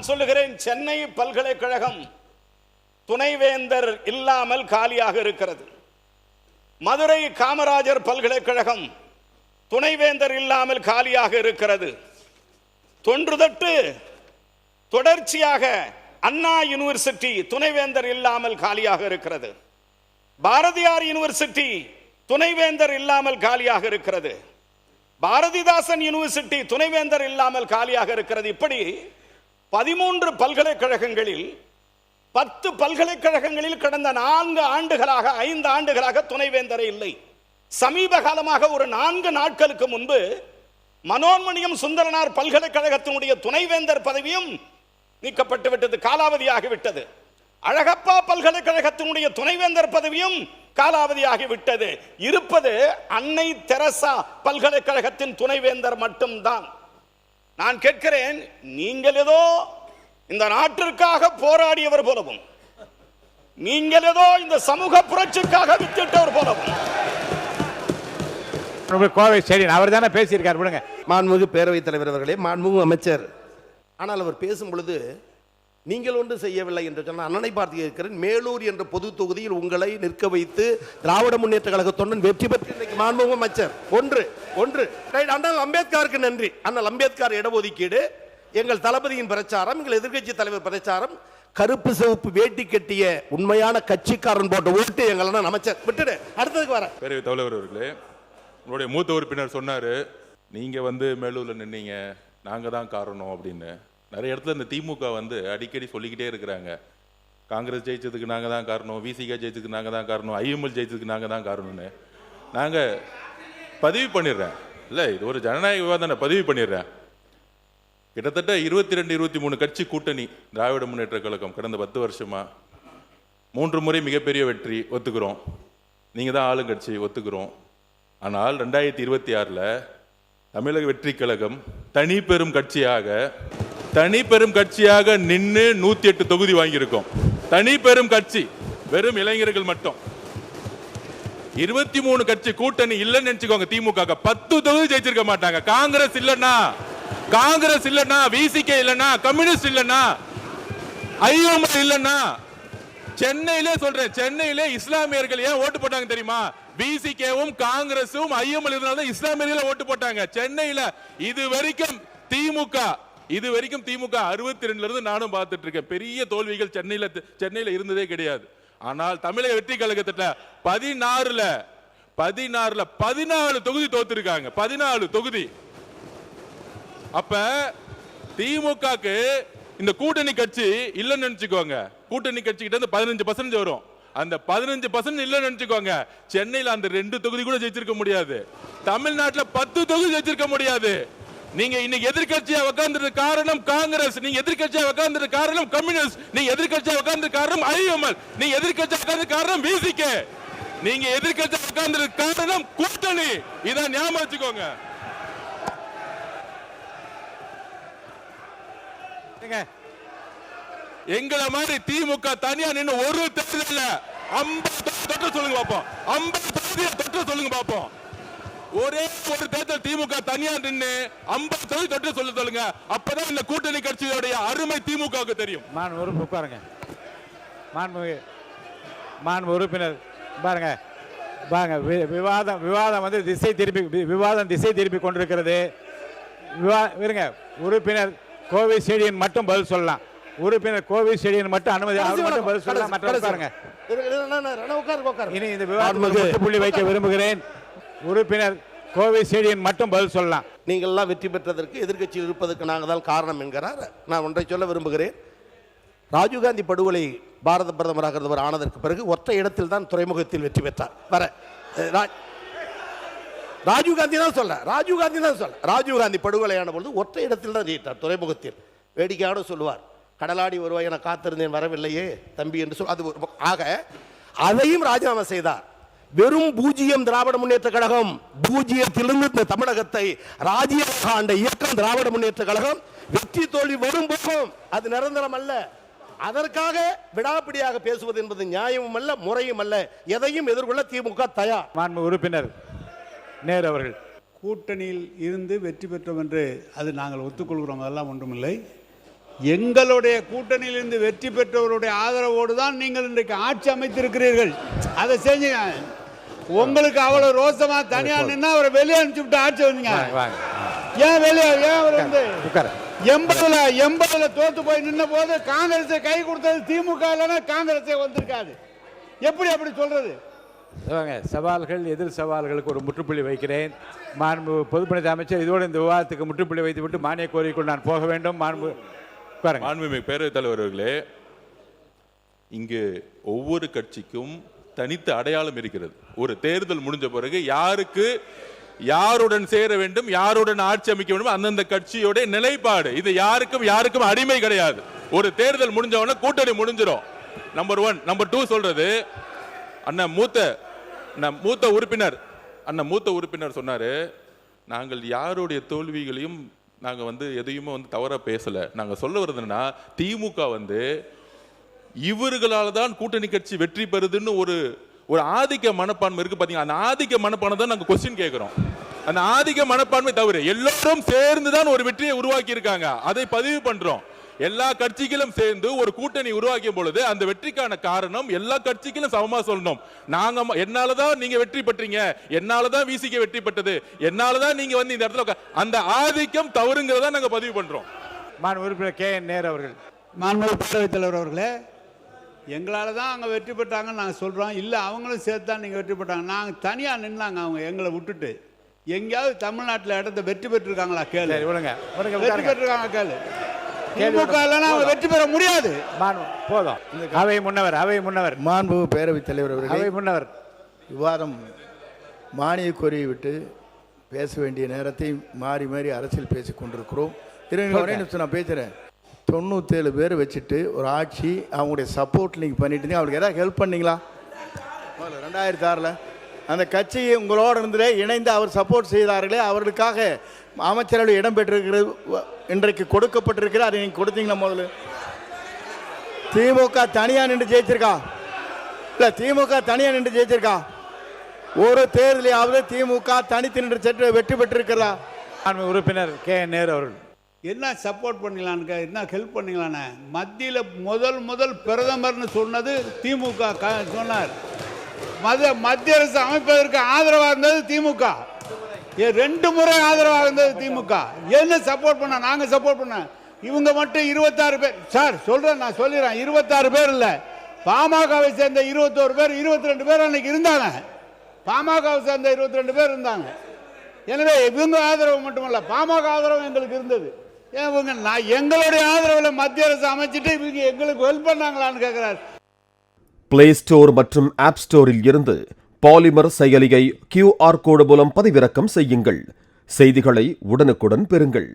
நான் சொல்லுகிறேன், சென்னை பல்கலைக்கழகம் துணைவேந்தர் இல்லாமல் காலியாக இருக்கிறது. மதுரை காமராஜர் பல்கலைக்கழகம் துணைவேந்தர் இல்லாமல் காலியாக இருக்கிறது. தொன்றுதொட்டு தொடர்ச்சியாக அண்ணா யூனிவர்சிட்டி துணைவேந்தர் இல்லாமல் காலியாக இருக்கிறது. பாரதியார் யூனிவர்சிட்டி துணைவேந்தர் இல்லாமல் காலியாக இருக்கிறது. பாரதிதாசன் யூனிவர்சிட்டி துணைவேந்தர் இல்லாமல் காலியாக இருக்கிறது. இப்படி 13 பல்கலைக்கழகங்களில் 10 பல்கலைக்கழகங்களில் கடந்த 4 ஆண்டுகளாக 5 ஆண்டுகளாக துணைவேந்தரே இல்லை. சமீப காலமாக ஒரு 4 நாட்களுக்கு முன்பு மனோன்மணியம் சுந்தரனார் பல்கலைக்கழகத்தினுடைய துணைவேந்தர் பதவியும் நீக்கப்பட்டு விட்டது, காலாவதியாகிவிட்டது. அழகப்பா பல்கலைக்கழகத்தினுடைய துணைவேந்தர் பதவியும் காலாவதியாகிவிட்டது. இருப்பது அன்னை தெரசா பல்கலைக்கழகத்தின் துணைவேந்தர் மட்டும்தான். நான் கேட்கிறேன், நீங்கள் ஏதோ இந்த நாட்டிற்காக போராடியவர் போலவும், நீங்கள் ஏதோ இந்த சமூக புரட்சிக்காக வித்திட்டவர் போலவும். கோவை சரி, அவர் தானே பேசியிருக்கார். விடுங்க. மாண்புமிகு பேரவைத் தலைவர் அவர்களே, மாண்புமிகு அமைச்சர், ஆனால் அவர் பேசும் பொழுது நீங்கள் ஒன்று செய்யவில்லை என்று சொன்னால் அண்ணனை பார்த்து இருக்கிறேன். மேலூர் என்ற பொது தொகுதியில் உங்களை நிற்க வைத்து திராவிட முன்னேற்ற கழக தொண்டன் வெற்றி பெற்று இன்னைக்கு மாண்புமிகு அமைச்சர் ஒன்று அண்ணல் அம்பேத்கருக்கு நன்றி. அண்ணல் அம்பேத்கர் இடஒதுக்கீடு, எங்கள் தளபதியின் பிரச்சாரம், எங்கள் எதிர்கட்சி தலைவர் பிரச்சாரம், கருப்பு சிவப்பு வேட்டி கட்டிய உண்மையான கட்சிக்காரன் போட்ட ஓட்டு எங்கள் அண்ணன் அமைச்சர். விட்டுடு, அடுத்ததுக்கு வர. பேரவைத் தலைவர் அவர்களே, உங்களுடைய மூத்த உறுப்பினர் சொன்னாரு, நீங்க மேலூர்ல நின்னீங்க, நாங்க தான் காரணம் அப்படின்னு. நிறைய இடத்துல இந்த திமுக அடிக்கடி சொல்லிக்கிட்டே இருக்கிறாங்க, காங்கிரஸ் ஜெயிச்சதுக்கு நாங்க தான் காரணம், விசிகா ஜெயிச்சதுக்கு நாங்க தான் காரணம், ஐஎம்எல் ஜெயிச்சதுக்கு நாங்க தான் காரணம்னு. நாங்க பதிவு பண்ணிடுறேன், இல்லை இது ஒரு ஜனநாயக விவாதம், பதிவு பண்ணிடுறேன். கிட்டத்தட்ட 22-23 கட்சி கூட்டணி திராவிட முன்னேற்ற கழகம் கடந்த 10 வருஷமா 3 முறை மிகப்பெரிய வெற்றி, ஒத்துக்கிறோம். நீங்க தான் ஆளுங்கட்சி, ஒத்துக்கிறோம். ஆனால் 2026 தமிழக வெற்றி கழகம் தனி பெரும் கட்சியாக நின்று 108 தொகுதி வாங்கியிருக்கோம். தனி பெரும் கட்சி, வெறும் இளைஞர்கள் மட்டும். 23 கட்சி கூட்டணி இல்லைன்னு நினைச்சுக்கோங்க. திமுக 10 தொகுதி ஜெயிச்சிருக்க மாட்டாங்க. காங்கிரஸ் இல்லைன்னா, விசிகே இல்லைன்னா, கம்யூனிஸ்ட் இல்லைன்னா, ஐஎம்எல் இல்லைன்னா, சென்னையிலே சொல்றேன், சென்னையிலே இஸ்லாமியர்கள் ஏன் ஓட்டு போட்டாங்க தெரியுமா? விசிகேவும் காங்கிரஸும் ஐஎம்எல் இருந்தாலும் இஸ்லாமியர்கள் ஓட்டு போட்டாங்க சென்னையில. இது வரைக்கும் திமுக 62 இருந்து நானும் பார்த்துட்டு இருக்கேன். பெரிய தோல்விகள் சென்னையில இருந்ததே கிடையாது. ஆனால் தமிழக வெற்றி கழகத்துல 14 தொகுதி தோத்துருக்காங்க. 14 தொகுதி. அப்ப திமுகக்கு இந்த கூட்டணி கட்சி இல்லைன்னு நினைச்சுக்கோங்க. கூட்டணி கட்சி கிட்ட இருந்து 15% வரும். அந்த 15% இல்லைன்னு நினைச்சுக்கோங்க. சென்னையில அந்த 2 தொகுதி கூட ஜெயிச்சிருக்க முடியாது. தமிழ்நாட்டில் 10 தொகுதி ஜெயிச்சிருக்க முடியாது. நீங்க இன்னைக்கு எதிர்க்கட்சியா உட்கார்ந்தது காரணம் காங்கிரஸ், நீங்க எதிர்க்கட்சியா உட்கார்ந்தது காரணம் கம்யூனிஸ்ட், நீங்க எதிர்க்கட்சியா உட்கார்ந்தது காரணம் ஐஎம்எல், நீங்க எதிர்க்கட்சியா உட்கார்ந்தது காரணம் விசிகே, நீங்க எதிர்க்கட்சியா உட்கார்ந்தது காரணம் கூட்டணி. இதான் ஞாபகம் வச்சுக்கோங்க. எங்களை மாதிரி திமுக தனியா நின்று ஒரு தேர்தல் 50 தொற்று சொல்லுங்க பாப்போம். 50 தொற்று சொல்லுங்க பாப்போம். ஒரே ஒரு தேர்தல் திமுக தனியா நின்று 50 தொற்று சொல்லுங்க. அப்பதான் இந்த கூட்டணி கட்சியோடைய அருமை திமுகவுக்கு தெரியும். உட்காருங்க. மாண்பு உறுப்பினர் பாருங்க, விவாதம் திசை திருப்பி கொண்டிருக்கிறது. உறுப்பினர் கோவை செடியன் மட்டும் பதில் சொல்லலாம். உறுப்பினர் கோவை செடியன் மட்டும் அனுமதி, அவர் மட்டும் பதில் சொல்லலாம். மற்ற பாருங்க, இனி இந்த விவாதத்துக்கு புள்ளி வைக்க விரும்புகிறேன். உறுப்பினர் கோவை செடியன் மட்டும் பதில் சொல்லலாம். நீங்கள் எல்லாம் வெற்றி பெற்றதற்கு எதிர்க்கட்சி இருப்பதற்கு நாங்கள் தான் காரணம் என்கிறார். நான் ஒன்றை சொல்ல விரும்புகிறேன். ராஜீவ்காந்தி படுகொலை பாரத பிரதமராக இருந்தவர் ஆனதற்கு பிறகு ஒற்றை இடத்தில் தான் துறைமுகத்தில் வெற்றி பெற்றார். ராஜீவ்காந்தி தான் சொல்ல, ராஜீவ்காந்தி படுகொலையான பொழுது ஒற்றை இடத்தில் தான் ஜெயித்தார், துறைமுகத்தில். வேடிக்கையோடு சொல்லுவார், கடலாடி வருவாய் என காத்திருந்தேன் வரவில்லையே தம்பி என்று சொல். அது ஆக அதையும் ராஜினாமா செய்தார். வெறும் 0 திராவிட முன்னேற்ற கழகம், 0த்திலிருந்து இந்த தமிழகத்தை ராஜ்யமாக ஆண்ட இயக்கம் திராவிட முன்னேற்ற கழகம். வெற்றி தோல்வி வரும் போகும், அது நிரந்தரம் அல்ல. அதற்காக விடாப்பிடியாக பேசுவது என்பது நியாயமும் அல்ல, முறையும் அல்ல. எதையும் எதிர்கொள்ள திமுக தயார். மாண்பு உறுப்பினர் நேரு அவர்கள், கூட்டணியில் இருந்து வெற்றி பெற்றோம் என்று அது நாங்கள் ஒத்துக்கொள்கிறோம், அதெல்லாம் ஒன்றுமில்லை. எங்களுடைய கூட்டணியிலிருந்து வெற்றி பெற்றவருடைய ஆதரவோடு தான் நீங்கள் இன்றைக்கு ஆட்சி அமைத்திருக்கிறீர்கள். அதை செஞ்சுங்க. உங்களுக்கு அவ்வளவு ரோசமா தனியா நின்னா அவரை வெளியே அனுப்பிச்சு விட்டு ஆட்சி வந்தீங்க. ஏன் வெளியே ஏன் அவர் வந்து 80ல தோத்து போய் நின்ன போது காங்கிரஸை கை கொடுத்தது திமுக இல்லைன்னா காங்கிரஸே வந்திருக்காது. எப்படி அப்படி சொல்றது? சவால்கள் எதிர் சவால்களுக்கு ஒரு முற்றுப்புள்ளி வைக்கிறேன். மாண்பு பொதுப்பணித்துறை அமைச்சர், இதோடு இந்த விவாதத்துக்கு முற்றுப்புள்ளி வைத்துவிட்டு மானிய கோரிக்கை நான் போக வேண்டும். மாண்புமிகு பேரவைத் தலைவர் அவர்களே, இங்கு ஒவ்வொரு கட்சிக்கும் தனித்த அடையாளம் இருக்கிறது. ஒரு தேர்தல் முடிஞ்ச பிறகு யாருக்கு யாருடன் சேர வேண்டும், யாருடன் ஆட்சி அமைக்க வேண்டும், அந்தந்த கட்சியோட நிலைப்பாடு. இது யாருக்கும் அடிமை கிடையாது. ஒரு தேர்தல் முடிஞ்சவன கூட்டணி முடிஞ்சிடும். நம்பர் 1. நம்பர் 2 சொல்றது, அண்ணன் மூத்த உறுப்பினர் சொன்னாரு, நாங்கள் யாருடைய தோல்விகளையும் நாங்க எதையுமே தவறா பேசல. நாங்க சொல்ல வருதுன்னா, திமுக இவர்களால் தான் கூட்டணி கட்சி வெற்றி பெறுதுன்னு ஒரு ஆதிக்க மனப்பான்மை இருக்கு பாத்தீங்க. அந்த ஆதிக்க மனப்பான்மை தான் நாங்க கொஸ்டின் கேட்கிறோம். அந்த ஆதிக்க மனப்பான்மை தவிர எல்லாரும் சேர்ந்து தான் ஒரு வெற்றியை உருவாக்கி இருக்காங்க. அதை பதிவு பண்றோம். எல்லா கட்சிகளும் சேர்ந்து ஒரு கூட்டணி உருவாக்கிய பொழுது அந்த வெற்றிக்கான காரணம் எல்லா கட்சிகளும் சமமா சொல்லணும். நாங்க என்னாலதான் நீங்க வெற்றி பெற்றீங்க, என்னாலதான் விசிக வெற்றி பெற்றது, என்னாலதான் நீங்க இந்த இடத்துல அந்த ஆதிக்கம் தவறுங்கிறதா நாங்க பதிவு பண்றோம். மாண்பு உறுப்பினர் KN நேரு அவர்கள். மாண்புமிகு பேரவைத் தலைவர் அவர்களே, எங்களால் தான் அவங்க வெற்றி பெற்றாங்கன்னு நாங்கள் சொல்கிறோம். இல்லை, அவங்களும் சேர்த்து தான் நீங்கள் வெற்றி பெற்றாங்க. நாங்கள் தனியாக நின்னாங்க. அவங்க எங்களை விட்டுட்டு எங்கேயாவது தமிழ்நாட்டில் இடத்த வெற்றி பெற்றிருக்காங்களா கேளு. வெற்றி பெற்றிருக்காங்க கேளு. திமுக இல்லைன்னா அவங்க வெற்றி பெற முடியாது. போதும். அவை முன்னவர் மாண்பு பேரவைத் தலைவர் அவர்கள், அவை முன்னவர் விவாதம் மானிய கோரியை விட்டு பேச வேண்டிய நேரத்தை மாறி மாறி அரசியல் பேசிக் கொண்டிருக்கிறோம். நான் பேசுகிறேன். 97 பேர் வச்சுட்டு ஒரு ஆட்சி, அவங்களுடைய சப்போர்ட் நீங்கள் பண்ணிட்டு இருந்தீங்க. அவங்களுக்கு ஏதாவது ஹெல்ப் பண்ணீங்களா? 2006 அந்த கட்சியை உங்களோட இருந்தே இணைந்து அவர் சப்போர்ட் செய்தார்களே, அவர்களுக்காக அமைச்சரவை இடம் பெற்றிருக்கிறது, இன்றைக்கு கொடுக்கப்பட்டிருக்கிறது. அதை நீங்கள் கொடுத்தீங்களா? முதல்ல திமுக தனியாக நின்று ஜெயிச்சிருக்கா? இல்லை, திமுக தனியாக நின்று ஜெயிச்சிருக்கா? ஒரு தேர்தலையாவது திமுக தனித்து நின்று வெற்றி பெற்றிருக்கிறதா? உறுப்பினர் KN நேரு அவர்கள். என்ன சப்போர்ட் பண்ணலான்னு, என்ன ஹெல்ப் பண்ணலான்னு மத்தியில் முதல் பிரதமர்னு சொன்னது திமுக சொன்னார். மத்திய அரசு அமைப்பதற்கு ஆதரவாக இருந்தது திமுக. 2 முறை ஆதரவாக இருந்தது திமுக. என்ன சப்போர்ட் பண்ண? நாங்கள் சப்போர்ட் பண்ண. இவங்க மட்டும் 26 பேர் சார் சொல்றேன், நான் சொல்லிடுறேன். 26 பேர் இல்லை, பாமகவை சேர்ந்த 21 பேர், 22 பேர் அன்னைக்கு இருந்தாங்க. பாமகவை சேர்ந்த 22 பேர் இருந்தாங்க. எனவே இவங்க ஆதரவு மட்டுமல்ல, பாமக ஆதரவு எங்களுக்கு இருந்தது. எங்களுடைய ஆதரவில் மத்திய அரசு அமைச்சிட்டு இவங்க எங்களுக்கு ஹெல்ப் பண்ணாங்களான்னு கேட்கிறார். பிளே ஸ்டோர் மற்றும் ஆப் ஸ்டோரில் இருந்து பாலிமர் செயலியை QR கோடு மூலம் பதிவிறக்கம் செய்யுங்கள். செய்திகளை உடனுக்குடன் பெறுங்கள்.